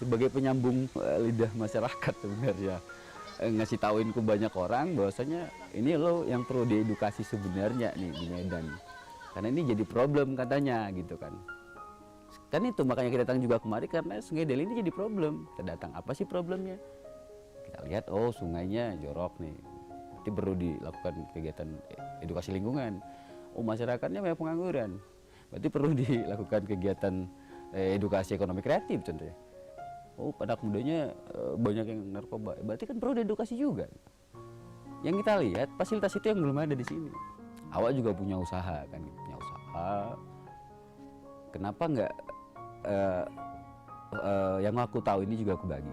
sebagai penyambung lidah masyarakat sebenarnya. Ngasih tauin ke banyak orang bahwasanya ini lo yang perlu diedukasi sebenarnya nih di Medan. Karena ini jadi problem katanya gitu kan. Kan itu makanya kita datang juga kemari karena Sungai Deli ini jadi problem. Kita datang, apa sih problemnya? Kita lihat, oh sungainya jorok nih. Berarti perlu dilakukan kegiatan edukasi lingkungan. Oh masyarakatnya banyak pengangguran. Berarti perlu dilakukan kegiatan edukasi ekonomi kreatif contohnya. Oh anak mudanya banyak yang narkoba, berarti kan perlu diedukasi juga. Yang kita lihat fasilitas itu yang belum ada di sini. Awak juga punya usaha kan, punya usaha. Kenapa nggak yang aku tahu ini juga aku bagi.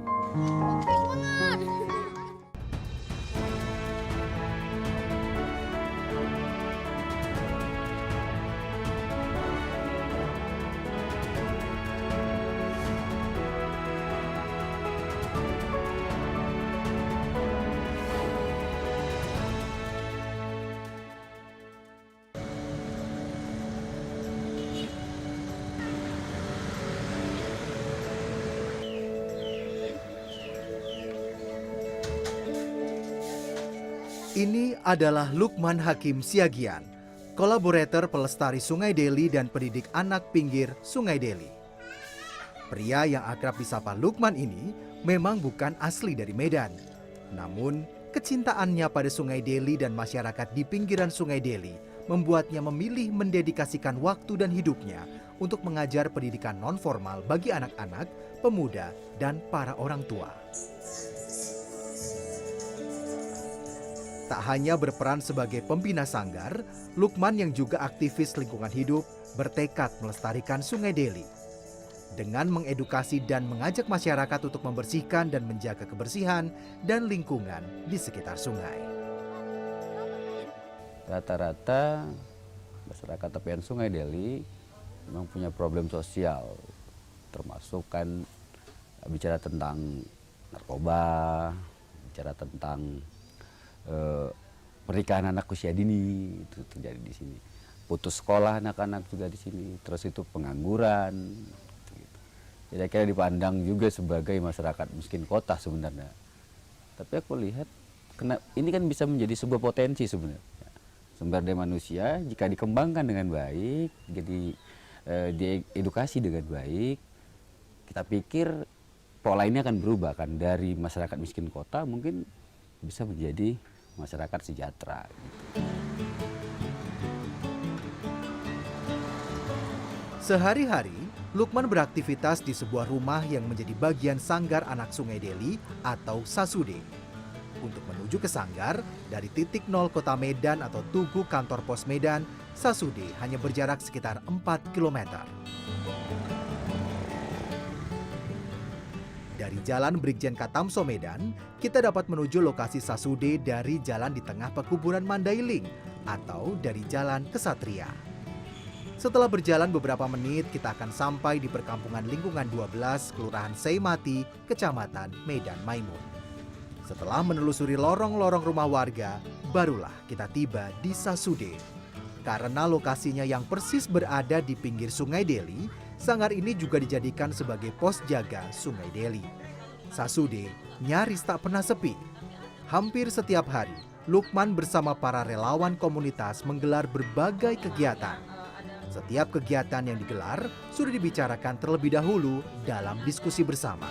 Ini adalah Lukman Hakim Siagian, kolaborator pelestari Sungai Deli dan pendidik anak pinggir Sungai Deli. Pria yang akrab disapa Lukman ini memang bukan asli dari Medan. Namun, kecintaannya pada Sungai Deli dan masyarakat di pinggiran Sungai Deli membuatnya memilih mendedikasikan waktu dan hidupnya untuk mengajar pendidikan nonformal bagi anak-anak, pemuda, dan para orang tua. Tak hanya berperan sebagai pembina sanggar, Lukman yang juga aktivis lingkungan hidup bertekad melestarikan Sungai Deli. Dengan mengedukasi dan mengajak masyarakat untuk membersihkan dan menjaga kebersihan dan lingkungan di sekitar sungai. Rata-rata masyarakat tepian Sungai Deli memang punya problem sosial, termasuk kan bicara tentang narkoba, bicara tentang pernikahan anak usia dini itu terjadi di sini, putus sekolah anak-anak juga di sini, terus itu pengangguran, gitu. Jadi akhirnya dipandang juga sebagai masyarakat miskin kota sebenarnya. Tapi aku lihat, ini kan bisa menjadi sebuah potensi sebenarnya. Sumber daya manusia jika dikembangkan dengan baik, jadi diedukasi dengan baik, kita pikir pola ini akan berubah kan dari masyarakat miskin kota mungkin bisa menjadi masyarakat sejahtera. Gitu. Sehari-hari, Lukman beraktivitas di sebuah rumah yang menjadi bagian sanggar anak Sungai Deli atau Sasude. Untuk menuju ke sanggar, dari titik nol kota Medan atau Tugu kantor pos Medan, Sasude hanya berjarak sekitar 4 km. Dari Jalan Brigjen Katamso Medan, kita dapat menuju lokasi Sasude dari jalan di tengah pekuburan Mandailing atau dari Jalan Kesatria. Setelah berjalan beberapa menit, kita akan sampai di perkampungan lingkungan 12, Kelurahan Seimati, Kecamatan Medan Maimun. Setelah menelusuri lorong-lorong rumah warga, barulah kita tiba di Sasude. Karena lokasinya yang persis berada di pinggir Sungai Deli, sanggar ini juga dijadikan sebagai pos jaga Sungai Deli. Sasude nyaris tak pernah sepi. Hampir setiap hari, Lukman bersama para relawan komunitas menggelar berbagai kegiatan. Setiap kegiatan yang digelar sudah dibicarakan terlebih dahulu dalam diskusi bersama.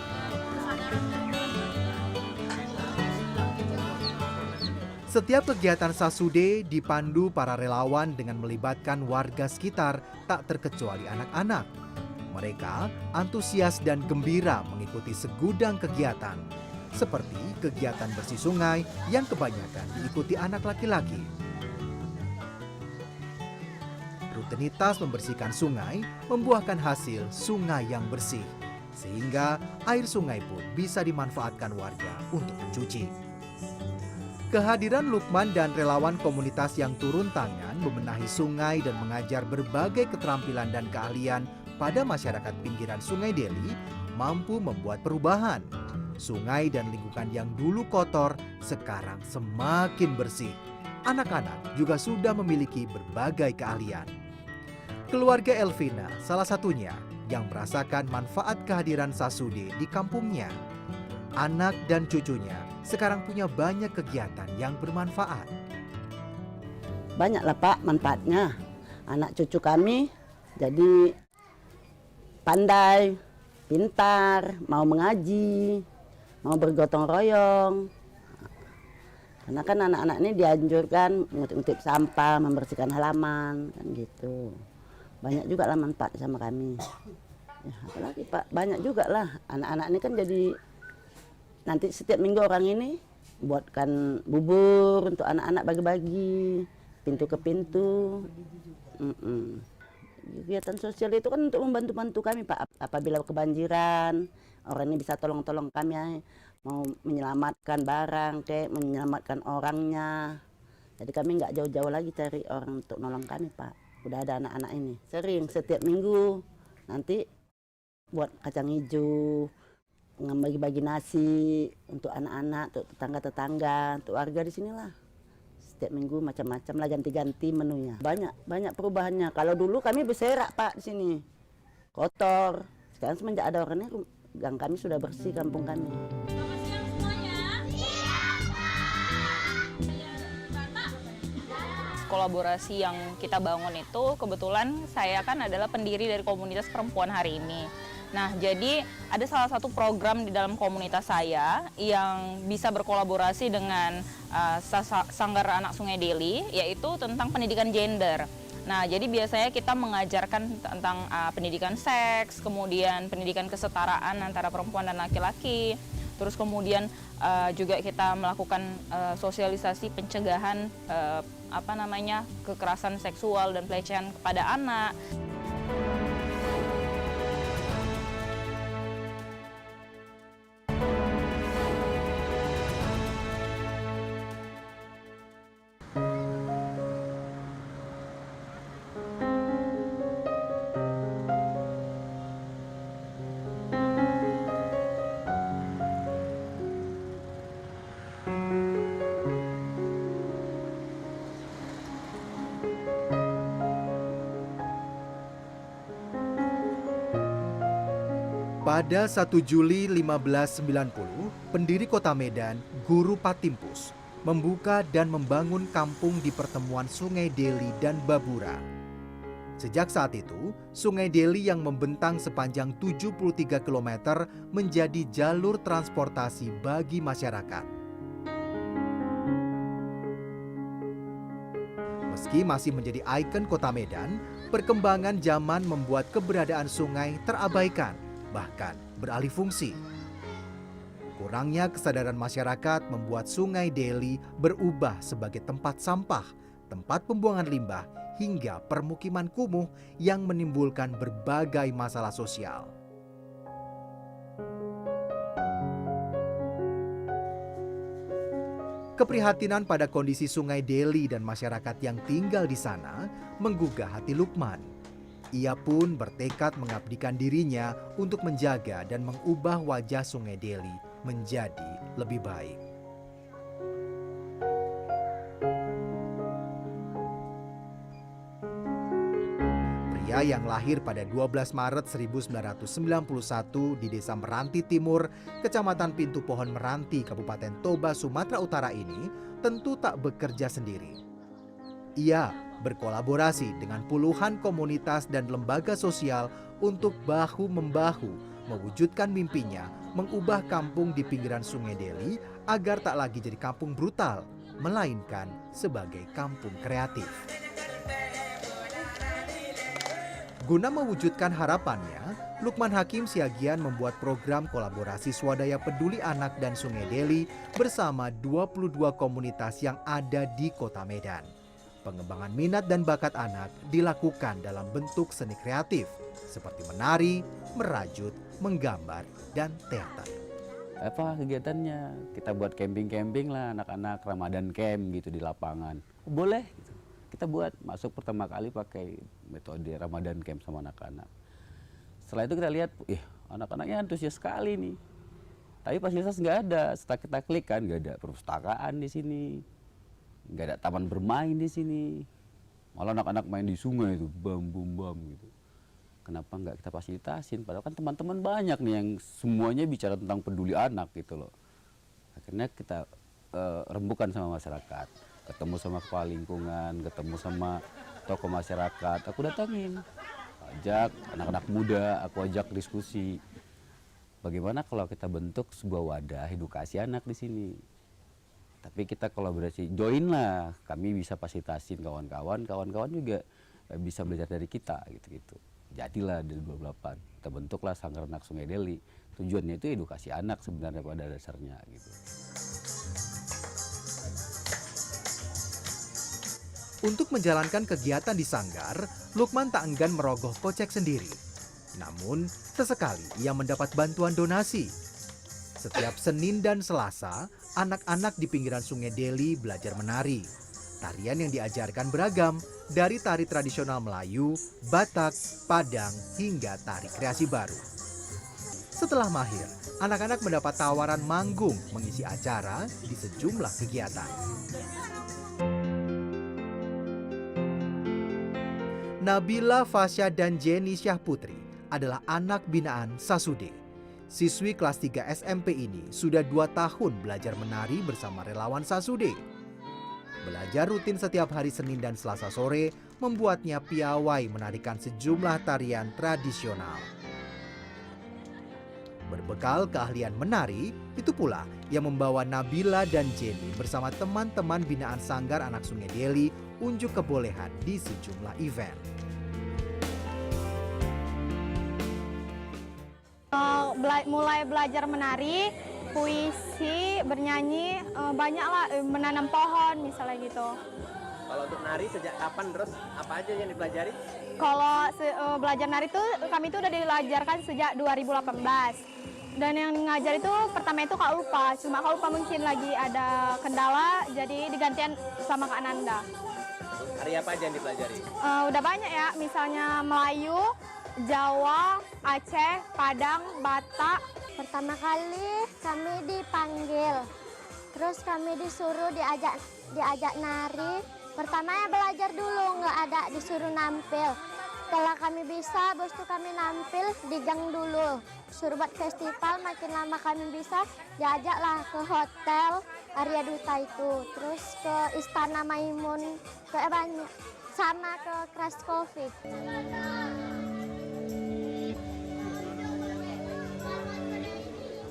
Setiap kegiatan Sasude dipandu para relawan dengan melibatkan warga sekitar, tak terkecuali anak-anak. Mereka antusias dan gembira mengikuti segudang kegiatan, seperti kegiatan bersih sungai yang kebanyakan diikuti anak laki-laki. Rutinitas membersihkan sungai membuahkan hasil sungai yang bersih, sehingga air sungai pun bisa dimanfaatkan warga untuk mencuci. Kehadiran Lukman dan relawan komunitas yang turun tangan membenahi sungai dan mengajar berbagai keterampilan dan keahlian pada masyarakat pinggiran Sungai Deli mampu membuat perubahan. Sungai dan lingkungan yang dulu kotor sekarang semakin bersih. Anak-anak juga sudah memiliki berbagai keahlian. Keluarga Elvina salah satunya yang merasakan manfaat kehadiran Sasude di kampungnya. Anak dan cucunya sekarang punya banyak kegiatan yang bermanfaat. Banyaklah Pak manfaatnya. Anak cucu kami jadi pandai, pintar, mau mengaji, mau bergotong royong. Karena kan anak-anak ini dianjurkan ngutip sampah, membersihkan halaman, kan gitu. Banyak juga lah manfaat sama kami. Ya, apalagi Pak, banyak juga lah. Anak-anak ini kan jadi, nanti setiap minggu orang ini buatkan bubur untuk anak-anak bagi-bagi, pintu ke pintu. Kegiatan sosial itu kan untuk membantu-bantu kami Pak. Apabila kebanjiran, orang ini bisa tolong-tolong kami ya. Mau menyelamatkan barang, kayak menyelamatkan orangnya. Jadi kami nggak jauh-jauh lagi cari orang untuk nolong kami Pak. Udah ada anak-anak ini. Sering setiap minggu nanti buat kacang hijau, bagi-bagi nasi untuk anak-anak, untuk tetangga-tetangga, untuk warga di sinilah. Setiap minggu macam-macam lah, ganti-ganti menunya. Banyak perubahannya. Kalau dulu kami berserak Pak di sini, kotor. Sekarang semenjak ada orang ini, gang kami sudah bersih, kampung kami. Kolaborasi yang kita bangun itu kebetulan saya kan adalah pendiri dari komunitas perempuan hari ini. Nah, jadi ada salah satu program di dalam komunitas saya yang bisa berkolaborasi dengan Sanggar Anak Sungai Deli, yaitu tentang pendidikan gender. Nah, jadi biasanya kita mengajarkan tentang pendidikan seks, kemudian pendidikan kesetaraan antara perempuan dan laki-laki. Terus kemudian juga kita melakukan sosialisasi pencegahan kekerasan seksual dan pelecehan kepada anak. Pada 1 Juli 1590, pendiri kota Medan, Guru Patimpus, membuka dan membangun kampung di pertemuan Sungai Deli dan Babura. Sejak saat itu, Sungai Deli yang membentang sepanjang 73 km menjadi jalur transportasi bagi masyarakat. Meski masih menjadi ikon kota Medan, perkembangan zaman membuat keberadaan sungai terabaikan, bahkan beralih fungsi. Kurangnya kesadaran masyarakat membuat Sungai Deli berubah sebagai tempat sampah, tempat pembuangan limbah, hingga permukiman kumuh yang menimbulkan berbagai masalah sosial. Keprihatinan pada kondisi Sungai Deli dan masyarakat yang tinggal di sana menggugah hati Lukman. Ia pun bertekad mengabdikan dirinya untuk menjaga dan mengubah wajah Sungai Deli menjadi lebih baik. Pria yang lahir pada 12 Maret 1991 di Desa Meranti Timur, Kecamatan Pintu Pohon Meranti, Kabupaten Toba, Sumatera Utara ini tentu tak bekerja sendiri. Ia berkolaborasi dengan puluhan komunitas dan lembaga sosial untuk bahu-membahu mewujudkan mimpinya mengubah kampung di pinggiran Sungai Deli agar tak lagi jadi kampung brutal, melainkan sebagai kampung kreatif. Guna mewujudkan harapannya, Lukman Hakim Siagian membuat program kolaborasi swadaya peduli anak dan Sungai Deli bersama 22 komunitas yang ada di Kota Medan. Pengembangan minat dan bakat anak dilakukan dalam bentuk seni kreatif seperti menari, merajut, menggambar, dan teater. Apa kegiatannya? Kita buat camping-camping lah, anak-anak Ramadan camp gitu di lapangan. Boleh gitu. Kita buat, masuk pertama kali pakai metode Ramadan camp sama anak-anak. Setelah itu kita lihat, anak-anaknya antusias sekali nih. Tapi fasilitas nggak ada, setelah kita klik kan nggak ada perpustakaan di sini. Nggak ada taman bermain di sini, malah anak-anak main di sungai itu, bam gitu. kenapa nggak kita fasilitasin? Padahal kan teman-teman banyak nih yang semuanya bicara tentang peduli anak gitu loh. Akhirnya kita rembukan sama masyarakat, ketemu sama kepala lingkungan, ketemu sama tokoh masyarakat, aku datangin, ajak anak-anak muda, aku ajak diskusi. Bagaimana kalau kita bentuk sebuah wadah edukasi anak di sini? Tapi kita kolaborasi, join lah, kami bisa fasilitasin kawan-kawan, kawan-kawan juga bisa belajar dari kita gitu-gitu. Jadilah dari 28, kita bentuklah Sanggar Anak Sungai Deli. Tujuannya itu edukasi anak sebenarnya pada dasarnya gitu. Untuk menjalankan kegiatan di sanggar, Lukman tak enggan merogoh kocek sendiri. Namun, sesekali ia mendapat bantuan donasi. Setiap Senin dan Selasa, anak-anak di pinggiran Sungai Deli belajar menari. Tarian yang diajarkan beragam, dari tari tradisional Melayu, Batak, Padang, hingga tari kreasi baru. Setelah mahir, anak-anak mendapat tawaran manggung mengisi acara di sejumlah kegiatan. Nabila, Fasya, dan Jenny Syahputri adalah anak binaan Sasude. Siswi kelas 3 SMP ini sudah 2 tahun belajar menari bersama relawan Sasude. Belajar rutin setiap hari Senin dan Selasa sore membuatnya piawai menarikan sejumlah tarian tradisional. Berbekal keahlian menari, itu pula yang membawa Nabila dan Jenny bersama teman-teman binaan Sanggar Anak Sungai Deli unjuk kebolehan di sejumlah event. Mulai belajar menari, puisi, bernyanyi, banyaklah menanam pohon misalnya gitu. Kalau untuk nari sejak kapan, terus apa aja yang dipelajari? Kalau belajar nari tuh kami tuh udah diajarkan sejak 2018. Dan yang ngajar itu pertama itu Kak Ulfa, cuma Kak Ulfa mungkin lagi ada kendala jadi digantian sama Kak Nanda. Hari apa aja yang dipelajari? Udah banyak ya, misalnya Melayu, Jawa, Aceh, Padang, Batak. Pertama kali kami dipanggil, terus kami disuruh diajak nari. Pertamanya belajar dulu, nggak ada disuruh nampil. Setelah kami bisa, habis itu kami nampil di gang dulu. Suruh buat festival, makin lama kami bisa, diajaklah ke hotel Arya Duta itu. Terus ke Istana Maimun, ke banyak, sama ke Crash Coffee.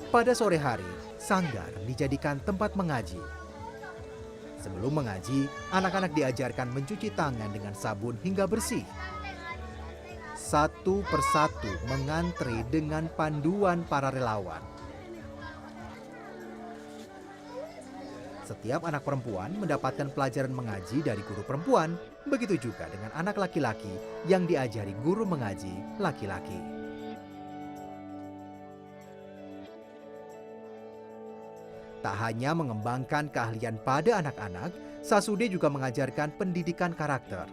Pada sore hari, sanggar dijadikan tempat mengaji. Sebelum mengaji, anak-anak diajarkan mencuci tangan dengan sabun hingga bersih. Satu persatu mengantre dengan panduan para relawan. Setiap anak perempuan mendapatkan pelajaran mengaji dari guru perempuan, begitu juga dengan anak laki-laki yang diajari guru mengaji laki-laki. Tak hanya mengembangkan keahlian pada anak-anak, Sasude juga mengajarkan pendidikan karakter.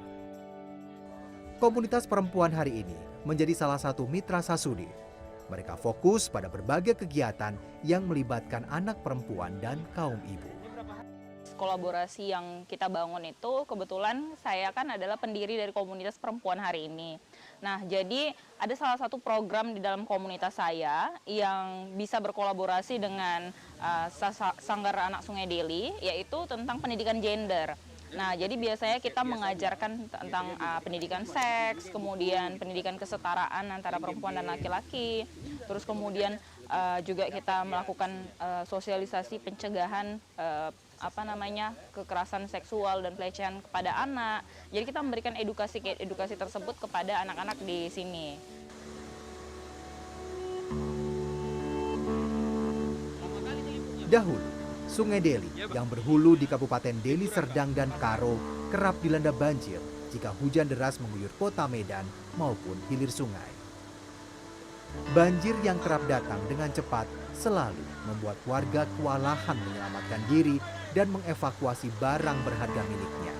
Komunitas perempuan hari ini menjadi salah satu mitra Sasude. Mereka fokus pada berbagai kegiatan yang melibatkan anak perempuan dan kaum ibu. Kolaborasi yang kita bangun itu kebetulan saya kan adalah pendiri dari komunitas perempuan hari ini. Nah, jadi ada salah satu program di dalam komunitas saya yang bisa berkolaborasi dengan Sanggar Anak Sungai Deli, yaitu tentang pendidikan gender. Nah, jadi biasanya kita mengajarkan tentang pendidikan seks, kemudian pendidikan kesetaraan antara perempuan dan laki-laki, terus kemudian juga kita melakukan sosialisasi pencegahan kekerasan seksual dan pelecehan kepada anak. Jadi kita memberikan edukasi tersebut kepada anak-anak di sini. Dahulu, Sungai Deli yang berhulu di Kabupaten Deli Serdang dan Karo kerap dilanda banjir jika hujan deras mengguyur kota Medan maupun hilir sungai. Banjir yang kerap datang dengan cepat selalu membuat warga kewalahan menyelamatkan diri dan mengevakuasi barang berharga miliknya.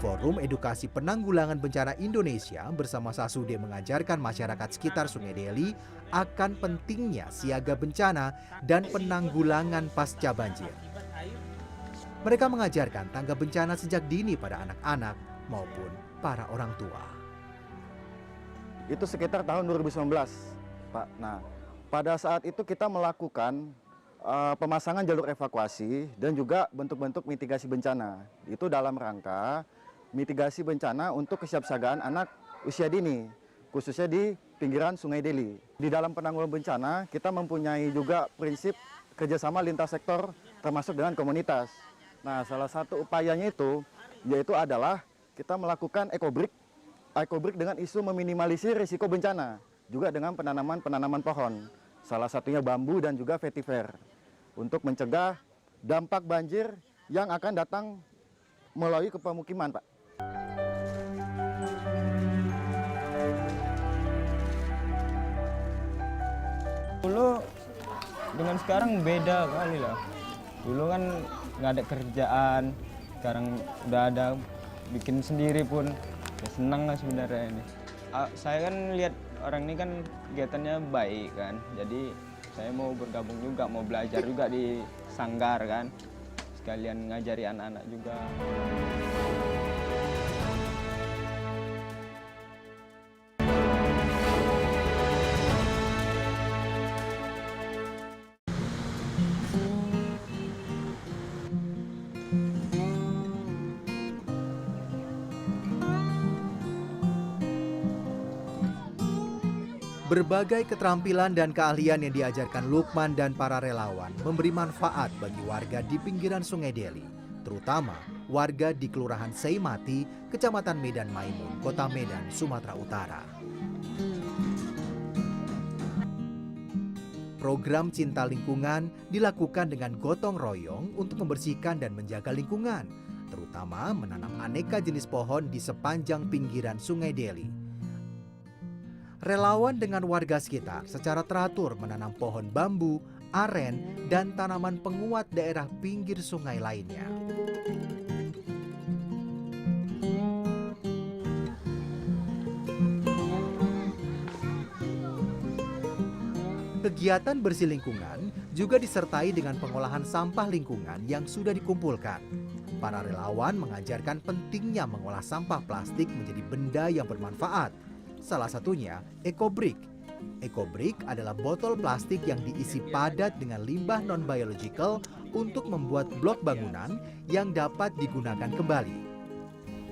Forum Edukasi Penanggulangan Bencana Indonesia bersama Sasude mengajarkan masyarakat sekitar Sungai Deli akan pentingnya siaga bencana dan penanggulangan pasca banjir. Mereka mengajarkan tanggap bencana sejak dini pada anak-anak maupun para orang tua. Itu sekitar tahun 2019, Pak. Nah, pada saat itu kita melakukan pemasangan jalur evakuasi dan juga bentuk-bentuk mitigasi bencana. Itu dalam rangka mitigasi bencana untuk kesiapsiagaan anak usia dini, khususnya di pinggiran Sungai Deli. Di dalam penanggulangan bencana, kita mempunyai juga prinsip kerjasama lintas sektor termasuk dengan komunitas. Nah, salah satu upayanya itu yaitu adalah kita melakukan ekobrik dengan isu meminimalisir risiko bencana, juga dengan penanaman pohon, salah satunya bambu dan juga vetiver, untuk mencegah dampak banjir yang akan datang melalui ke pemukiman, Pak. Dulu dengan sekarang beda kali lah. Dulu kan nggak ada kerjaan, sekarang udah ada, bikin sendiri pun ya senang lah sebenarnya ini. Saya kan lihat orang ini kan kegiatannya baik kan, jadi saya mau bergabung juga, mau belajar juga di sanggar kan, sekalian ngajari anak-anak juga. Berbagai keterampilan dan keahlian yang diajarkan Lukman dan para relawan memberi manfaat bagi warga di pinggiran Sungai Deli, terutama warga di Kelurahan Seimati, Kecamatan Medan Maimun, Kota Medan, Sumatera Utara. Program Cinta Lingkungan dilakukan dengan gotong royong untuk membersihkan dan menjaga lingkungan, terutama menanam aneka jenis pohon di sepanjang pinggiran Sungai Deli. Relawan dengan warga sekitar secara teratur menanam pohon bambu, aren, dan tanaman penguat daerah pinggir sungai lainnya. Kegiatan bersih lingkungan juga disertai dengan pengolahan sampah lingkungan yang sudah dikumpulkan. Para relawan mengajarkan pentingnya mengolah sampah plastik menjadi benda yang bermanfaat. Salah satunya ekobrik. Ekobrik adalah botol plastik yang diisi padat dengan limbah non-biological untuk membuat blok bangunan yang dapat digunakan kembali.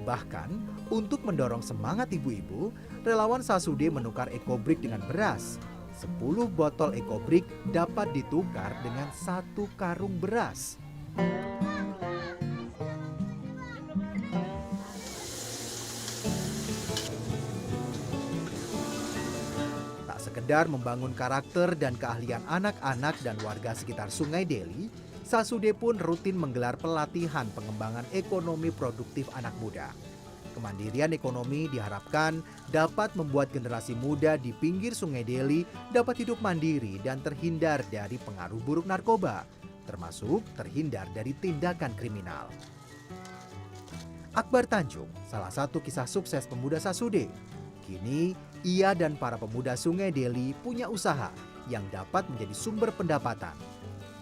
Bahkan, untuk mendorong semangat ibu-ibu, relawan Sasude menukar ekobrik dengan beras. 10 botol ekobrik dapat ditukar dengan 1 karung beras. Sekedar membangun karakter dan keahlian anak-anak dan warga sekitar Sungai Deli, Sasude pun rutin menggelar pelatihan pengembangan ekonomi produktif anak muda. Kemandirian ekonomi diharapkan dapat membuat generasi muda di pinggir Sungai Deli dapat hidup mandiri dan terhindar dari pengaruh buruk narkoba, termasuk terhindar dari tindakan kriminal. Akbar Tanjung, salah satu kisah sukses pemuda Sasude. Kini, ia dan para pemuda Sungai Deli punya usaha yang dapat menjadi sumber pendapatan.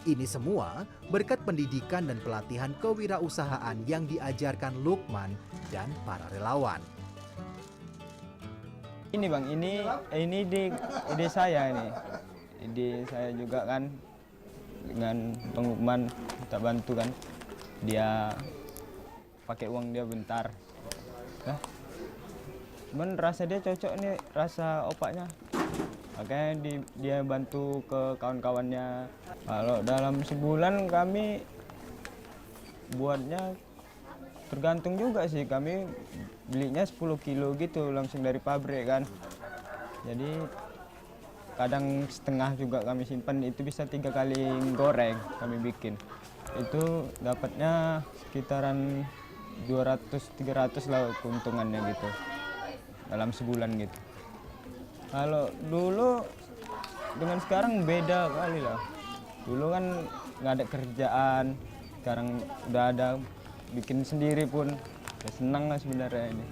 Ini semua berkat pendidikan dan pelatihan kewirausahaan yang diajarkan Lukman dan para relawan. Ini Bang, ini ide saya ini. Ide saya juga kan dengan Bang Lukman kita bantu kan. Dia pakai uang dia bentar. Cuman rasa dia cocok nih, rasa opaknya. Makanya dia bantu ke kawan-kawannya. Kalau dalam sebulan kami buatnya tergantung juga sih. Kami belinya 10 kilo gitu langsung dari pabrik kan. Jadi kadang setengah juga kami simpan, itu bisa 3 kali goreng kami bikin. Itu dapatnya sekitaran 200-300 lah keuntungannya gitu. Dalam sebulan gitu. Kalau dulu dengan sekarang beda kali lah. Dulu kan nggak ada kerjaan, sekarang udah ada, bikin sendiri pun ya senang lah sebenarnya ini.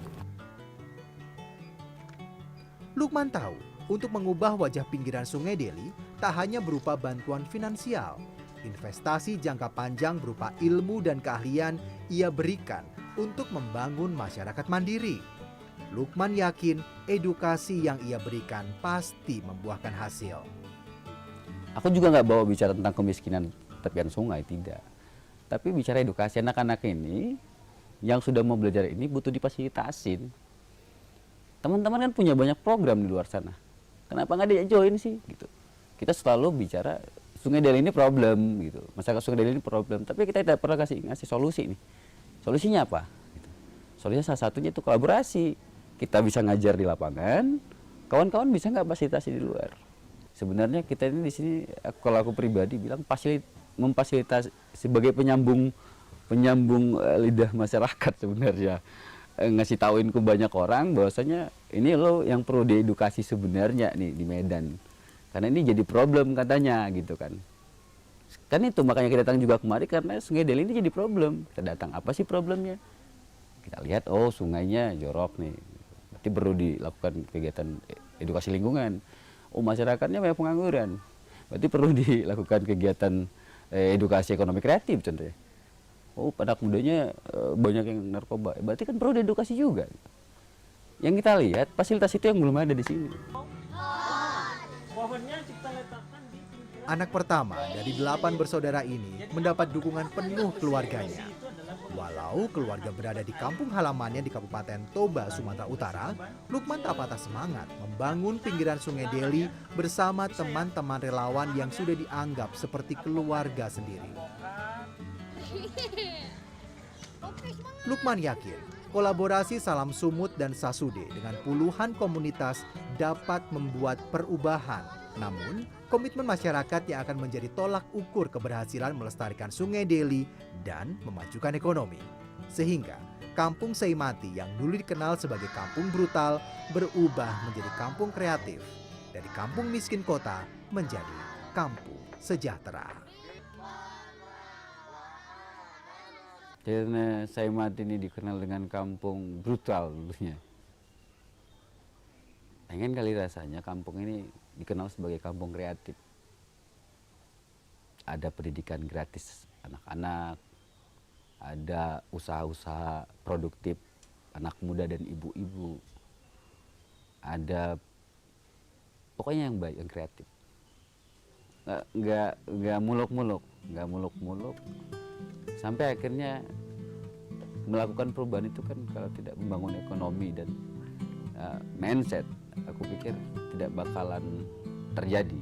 Lukman tahu, untuk mengubah wajah pinggiran Sungai Deli tak hanya berupa bantuan finansial. investasi jangka panjang berupa ilmu dan keahlian ia berikan untuk membangun masyarakat mandiri. Lukman yakin edukasi yang ia berikan pasti membuahkan hasil. Aku juga nggak bawa bicara tentang kemiskinan tepian sungai, tidak. Tapi bicara edukasi anak-anak ini yang sudah mau belajar ini butuh difasilitasin. Teman-teman kan punya banyak program di luar sana. Kenapa nggak dia join sih? Gitu. Kita selalu bicara Sungai Deli ini problem, gitu. Masyarakat Sungai Deli ini problem. Tapi kita tidak pernah ngasih solusi nih. Solusinya apa? Gitu. Solusinya salah satunya itu kolaborasi. Kita bisa ngajar di lapangan, kawan-kawan bisa nggak fasilitasi di luar. Sebenarnya kita ini di sini, kalau aku pribadi bilang memfasilitasi sebagai penyambung lidah masyarakat sebenarnya. Ngasih tauin ke banyak orang bahwasanya ini lo yang perlu diedukasi sebenarnya nih di Medan. Karena ini jadi problem katanya gitu kan. Kan itu makanya kita datang juga kemari karena Sungai Deli ini jadi problem. Kita datang, apa sih problemnya? Kita lihat, oh sungainya jorok nih. Berarti perlu dilakukan kegiatan edukasi lingkungan. Oh masyarakatnya banyak pengangguran. Berarti perlu dilakukan kegiatan edukasi ekonomi kreatif contohnya. Oh anak mudanya banyak yang narkoba. Berarti kan perlu diedukasi juga. Yang kita lihat fasilitas itu yang belum ada di sini. Anak pertama dari 8 bersaudara ini mendapat dukungan penuh keluarganya. Walau keluarga berada di kampung halamannya di Kabupaten Toba, Sumatera Utara, Lukman tak patah semangat membangun pinggiran Sungai Deli bersama teman-teman relawan yang sudah dianggap seperti keluarga sendiri. Lukman yakin kolaborasi Salam Sumut dan Sasude dengan puluhan komunitas dapat membuat perubahan. Namun, komitmen masyarakat yang akan menjadi tolak ukur keberhasilan melestarikan Sungai Deli dan memajukan ekonomi. Sehingga Kampung Seimati yang dulu dikenal sebagai kampung brutal berubah menjadi kampung kreatif. Dari kampung miskin kota menjadi kampung sejahtera. Karena Seimati ini dikenal dengan kampung brutal dulunya. Pengen kali rasanya kampung ini dikenal sebagai kampung kreatif. Ada pendidikan gratis anak-anak, ada usaha-usaha produktif anak muda dan ibu-ibu, ada pokoknya yang baik, yang kreatif. Nggak muluk-muluk, sampai akhirnya melakukan perubahan itu kan kalau tidak membangun ekonomi dan mindset, aku pikir tidak bakalan terjadi.